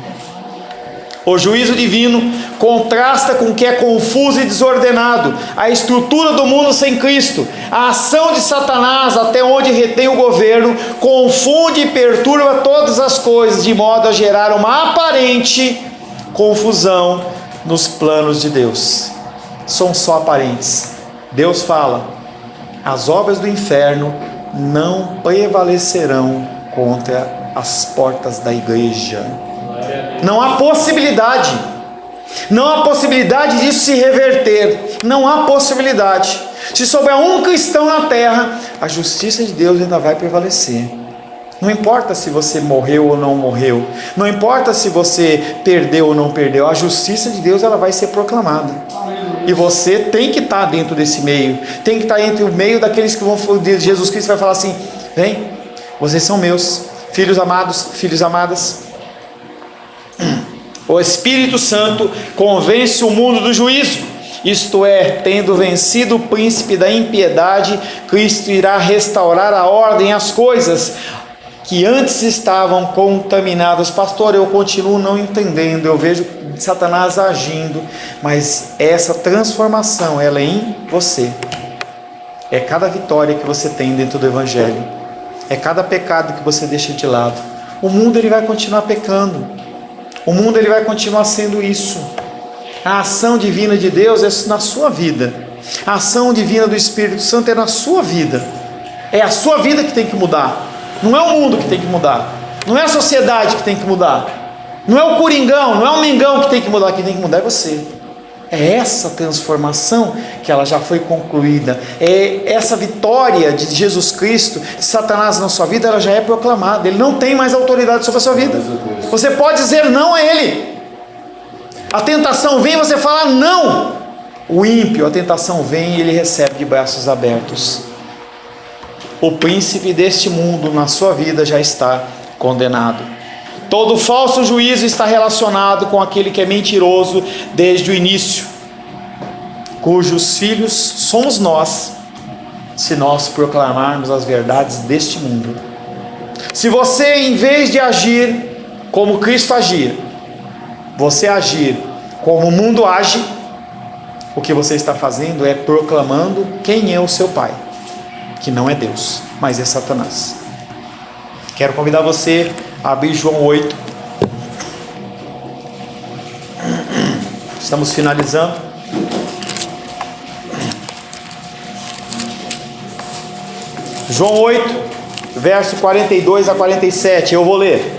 O juízo divino contrasta com o que é confuso e desordenado, a estrutura do mundo sem Cristo. A ação de Satanás, até onde retém o governo, confunde e perturba todas as coisas, de modo a gerar uma aparente confusão nos planos de Deus. São só aparentes. Deus fala: as obras do inferno não prevalecerão contra as portas da igreja. Não há possibilidade, não há possibilidade disso se reverter, não há possibilidade. Se sobrar um cristão na terra, a justiça de Deus ainda vai prevalecer. Não importa se você morreu ou não morreu, não importa se você perdeu ou não perdeu, a justiça de Deus ela vai ser proclamada. E você tem que estar dentro desse meio, tem que estar entre o meio daqueles que vão, Jesus Cristo vai falar assim: vem, vocês são meus, filhos amados, filhas amadas. O Espírito Santo convence o mundo do juízo, isto é, tendo vencido o príncipe da impiedade, Cristo irá restaurar a ordem às coisas que antes estavam contaminadas. Pastor, eu continuo não entendendo, eu vejo Satanás agindo, mas essa transformação, ela é em você. É cada vitória que você tem dentro do Evangelho, é cada pecado que você deixa de lado. O mundo ele vai continuar pecando, o mundo ele vai continuar sendo isso. A ação divina de Deus é na sua vida, a ação divina do Espírito Santo é na sua vida. É a sua vida que tem que mudar, não é o mundo que tem que mudar, não é a sociedade que tem que mudar, não é o coringão, não é o mengão que tem que mudar, quem tem que mudar é você. É essa transformação que ela já foi concluída, é essa vitória de Jesus Cristo, de Satanás na sua vida, ela já é proclamada. Ele não tem mais autoridade sobre a sua vida. Você pode dizer não a ele. A tentação vem, você fala não. O ímpio, a tentação vem e ele recebe de braços abertos. O príncipe deste mundo na sua vida já está condenado. Todo falso juízo está relacionado com aquele que é mentiroso desde o início, cujos filhos somos nós, se nós proclamarmos as verdades deste mundo. Se você, em vez de agir como Cristo agia, você agir como o mundo age, o que você está fazendo é proclamando quem é o seu pai, que não é Deus, mas é Satanás. Quero convidar você a abrir João 8. Estamos finalizando. João 8, verso 42 a 47, eu vou ler.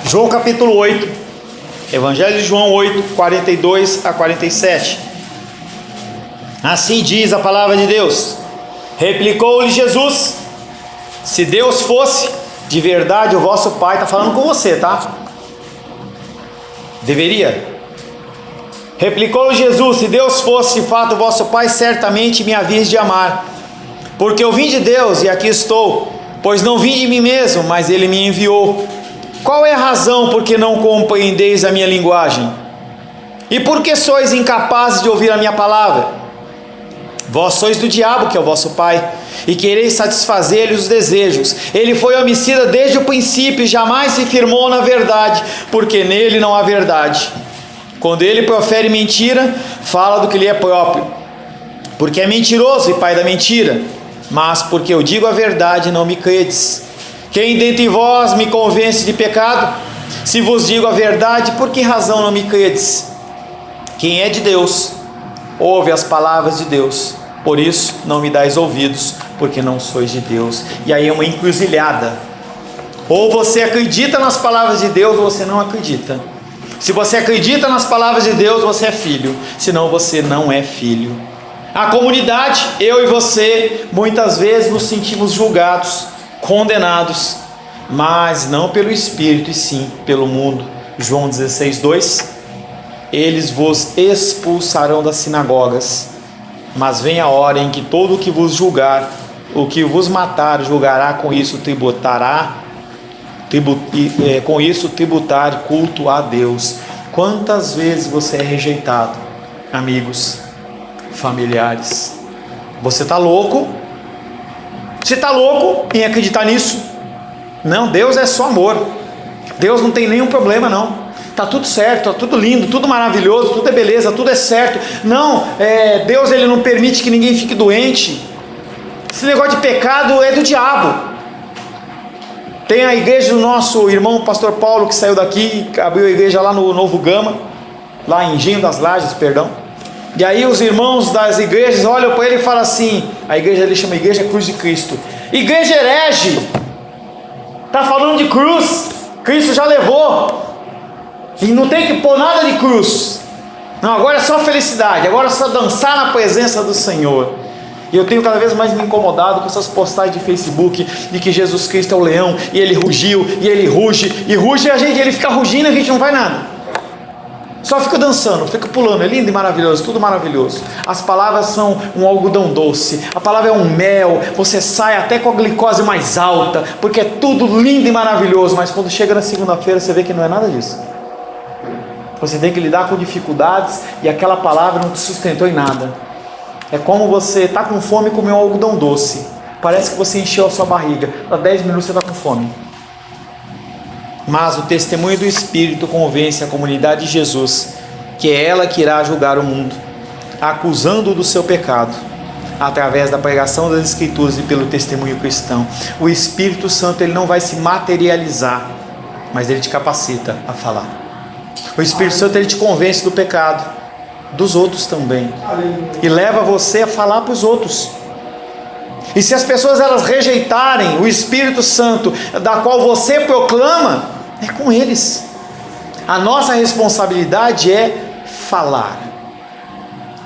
João capítulo 8, Evangelho de João 8, 42 a 47. Assim diz a palavra de Deus. Replicou-lhe Jesus: se Deus fosse de verdade o vosso Pai, está falando com você, tá? Deveria. Replicou Jesus: se Deus fosse de fato o vosso Pai, certamente me havias de amar, porque eu vim de Deus e aqui estou, pois não vim de mim mesmo, mas Ele me enviou. Qual é a razão por que não compreendeis a minha linguagem? E por que sois incapazes de ouvir a minha palavra? Vós sois do diabo, que é o vosso pai, e quereis satisfazer-lhe os desejos. Ele foi homicida desde o princípio e jamais se firmou na verdade, porque nele não há verdade. Quando ele profere mentira, fala do que lhe é próprio, porque é mentiroso e pai da mentira. Mas porque eu digo a verdade, não me credes. Quem dentre vós me convence de pecado? Se vos digo a verdade, por que razão não me credes? Quem é de Deus ouve as palavras de Deus, por isso não me dais ouvidos, porque não sois de Deus. E aí é uma encruzilhada: ou você acredita nas palavras de Deus, ou você não acredita. Se você acredita nas palavras de Deus, você é filho, senão você não é filho. A comunidade, eu e você, muitas vezes nos sentimos julgados, condenados, mas não pelo Espírito, e sim pelo mundo. João 16, 2: eles vos expulsarão das sinagogas, mas vem a hora em que todo o que vos julgar, o que vos matar, julgará, com isso tributar culto a Deus. Quantas vezes você é rejeitado, amigos, familiares? Você está louco? Você está louco em acreditar nisso? Não, Deus é só amor. Deus não tem nenhum problema não. Está tudo certo, está tudo lindo, tudo maravilhoso, tudo é beleza, tudo é certo. Não, Deus ele não permite que ninguém fique doente. Esse negócio de pecado é do diabo. Tem a igreja do nosso irmão pastor Paulo, que saiu daqui, abriu a igreja lá no Novo Gama, lá em Engenho das Lajes, perdão. E aí os irmãos das igrejas olham para ele e falam assim, a igreja ele chama Igreja Cruz de Cristo: igreja herege, está falando de cruz, Cristo já levou. E não tem que pôr nada de cruz. Não, agora é só felicidade, agora é só dançar na presença do Senhor. E eu tenho cada vez mais me incomodado com essas postagens de Facebook de que Jesus Cristo é o leão, e ele rugiu, e ele ruge, e ruge, e ele fica rugindo e a gente não faz nada. Só fica dançando, fica pulando, é lindo e maravilhoso, tudo maravilhoso. As palavras são um algodão doce, a palavra é um mel, você sai até com a glicose mais alta, porque é tudo lindo e maravilhoso, mas quando chega na segunda-feira você vê que não é nada disso. Você tem que lidar com dificuldades e aquela palavra não te sustentou em nada. É como você está com fome e comeu um algodão doce. Parece que você encheu a sua barriga, há 10 minutos você está com fome. Mas o testemunho do Espírito convence a comunidade de Jesus que é ela que irá julgar o mundo, acusando-o do seu pecado, através da pregação das Escrituras e pelo testemunho cristão. O Espírito Santo ele não vai se materializar, mas ele te capacita a falar. O Espírito Santo ele te convence do pecado, dos outros também, e leva você a falar para os outros. E se as pessoas elas rejeitarem o Espírito Santo, da qual você proclama, é com eles. A nossa responsabilidade é falar.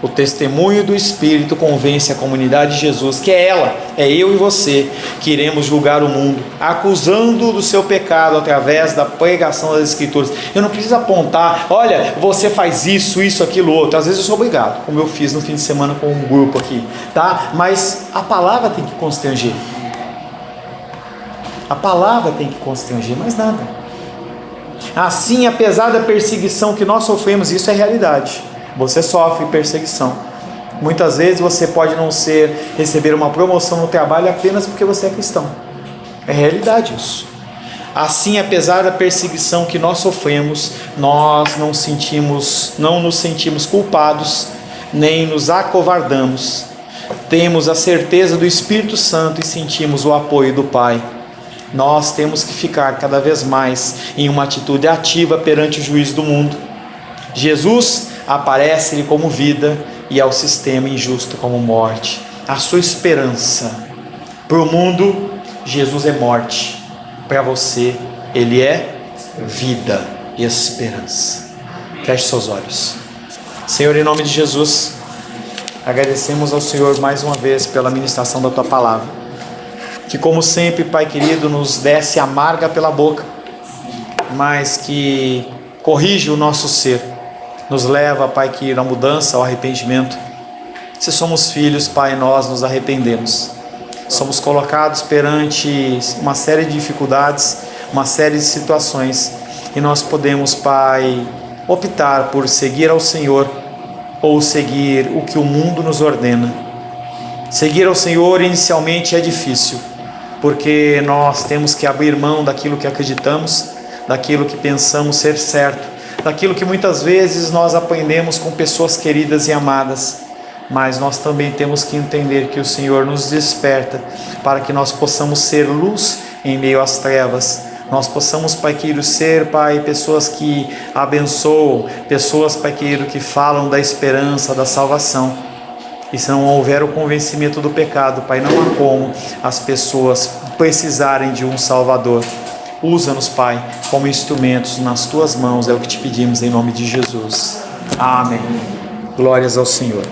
O testemunho do Espírito convence a comunidade de Jesus que é ela, é eu e você, que iremos julgar o mundo, acusando-o do seu pecado através da pregação das Escrituras. Eu não preciso apontar, olha, você faz isso, isso, aquilo, outro. Às vezes eu sou obrigado, como eu fiz no fim de semana com um grupo aqui, tá? Mas a palavra tem que constranger. A palavra tem que constranger, mais nada. Assim, apesar da perseguição que nós sofremos, isso é realidade. Você sofre perseguição. Muitas vezes você pode não receber uma promoção no trabalho apenas porque você é cristão. É realidade isso. Assim, apesar da perseguição que nós sofremos, nós não nos sentimos culpados, nem nos acovardamos. Temos a certeza do Espírito Santo e sentimos o apoio do Pai. Nós temos que ficar cada vez mais em uma atitude ativa perante o juízo do mundo. Jesus aparece-lhe como vida e ao sistema injusto como morte. A sua esperança para o mundo, Jesus é morte. Para você, Ele é vida e esperança. Feche seus olhos. Senhor, em nome de Jesus, agradecemos ao Senhor mais uma vez pela ministração da Tua Palavra. Que como sempre, Pai querido, nos desce amarga pela boca, mas que corrige o nosso ser, nos leva, Pai querido, à mudança, ao arrependimento. Se somos filhos, Pai, nós nos arrependemos. Somos colocados perante uma série de dificuldades, uma série de situações, e nós podemos, Pai, optar por seguir ao Senhor ou seguir o que o mundo nos ordena. Seguir ao Senhor inicialmente é difícil, porque nós temos que abrir mão daquilo que acreditamos, daquilo que pensamos ser certo, daquilo que muitas vezes nós aprendemos com pessoas queridas e amadas, mas nós também temos que entender que o Senhor nos desperta para que nós possamos ser luz em meio às trevas. Nós possamos, Pai querido, ser, Pai, pessoas que abençoam, pessoas, Pai querido, que falam da esperança, da salvação. E se não houver o convencimento do pecado, Pai, não há como as pessoas precisarem de um Salvador. Usa-nos, Pai, como instrumentos nas Tuas mãos, é o que te pedimos em nome de Jesus. Amém. Glórias ao Senhor.